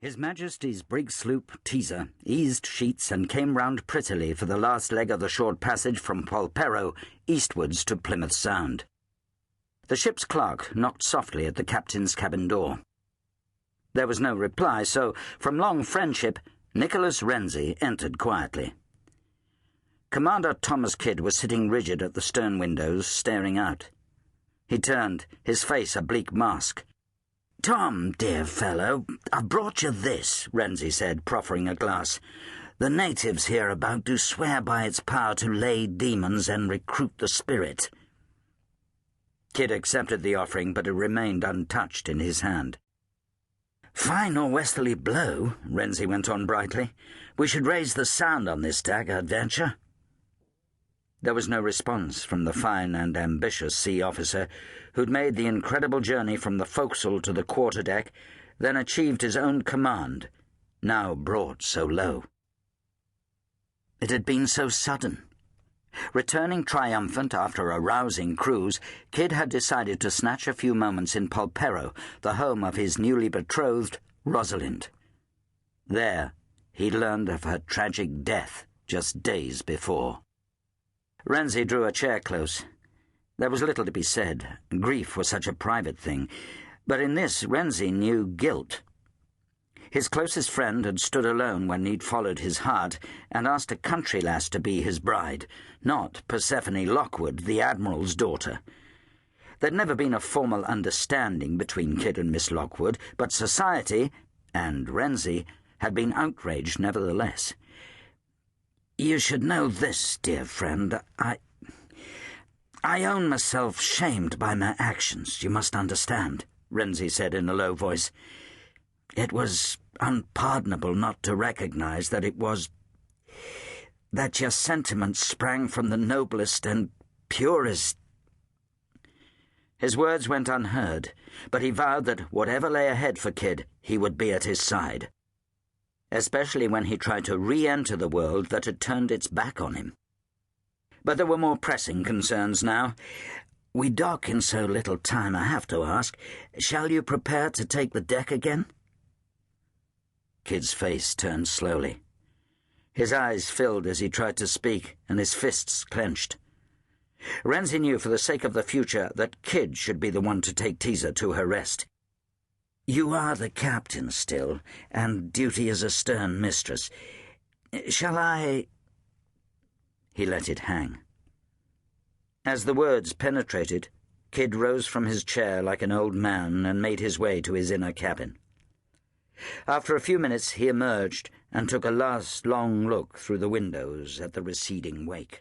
His Majesty's brig sloop Teaser eased sheets and came round prettily for the last leg of the short passage from Polperro eastwards to Plymouth Sound. The ship's clerk knocked softly at the captain's cabin door. There was no reply, so, from long friendship, Nicholas Renzi entered quietly. Commander Thomas Kydd was sitting rigid at the stern windows, staring out. He turned, his face a bleak mask. "Tom, dear fellow, I've brought you this," Renzi said, proffering a glass. "The natives hereabout do swear by its power to lay demons and recruit the spirit." Kydd accepted the offering, but it remained untouched in his hand. "Fine nor'westerly blow," Renzi went on brightly. "We should raise the sound on this dagger adventure." There was no response from the fine and ambitious sea officer who'd made the incredible journey from the forecastle to the quarterdeck, then achieved his own command, now brought so low. It had been so sudden. Returning triumphant after a rousing cruise, Kydd had decided to snatch a few moments in Polperro, the home of his newly betrothed, Rosalind. There, he learned of her tragic death just days before. Renzi drew a chair close. There was little to be said. Grief was such a private thing. But in this, Renzi knew guilt. His closest friend had stood alone when he'd followed his heart and asked a country lass to be his bride, not Persephone Lockwood, the Admiral's daughter. There'd never been a formal understanding between Kydd and Miss Lockwood, but society, and Renzi, had been outraged nevertheless. "You should know this, dear friend. I own myself shamed by my actions, you must understand," Renzi said in a low voice. "It was unpardonable not to recognize that that your sentiments sprang from the noblest and purest—" His words went unheard, but he vowed that whatever lay ahead for Kydd, he would be at his side, especially when he tried to re-enter the world that had turned its back on him. But there were more pressing concerns now. "We dock in so little time, I have to ask, shall you prepare to take the deck again?" Kydd's face turned slowly. His eyes filled as he tried to speak, and his fists clenched. Renzi knew for the sake of the future that Kydd should be the one to take Teaser to her rest. "You are the captain still, and duty is a stern mistress. Shall I—" He let it hang. As the words penetrated, Kydd rose from his chair like an old man and made his way to his inner cabin. After a few minutes he emerged and took a last long look through the windows at the receding wake.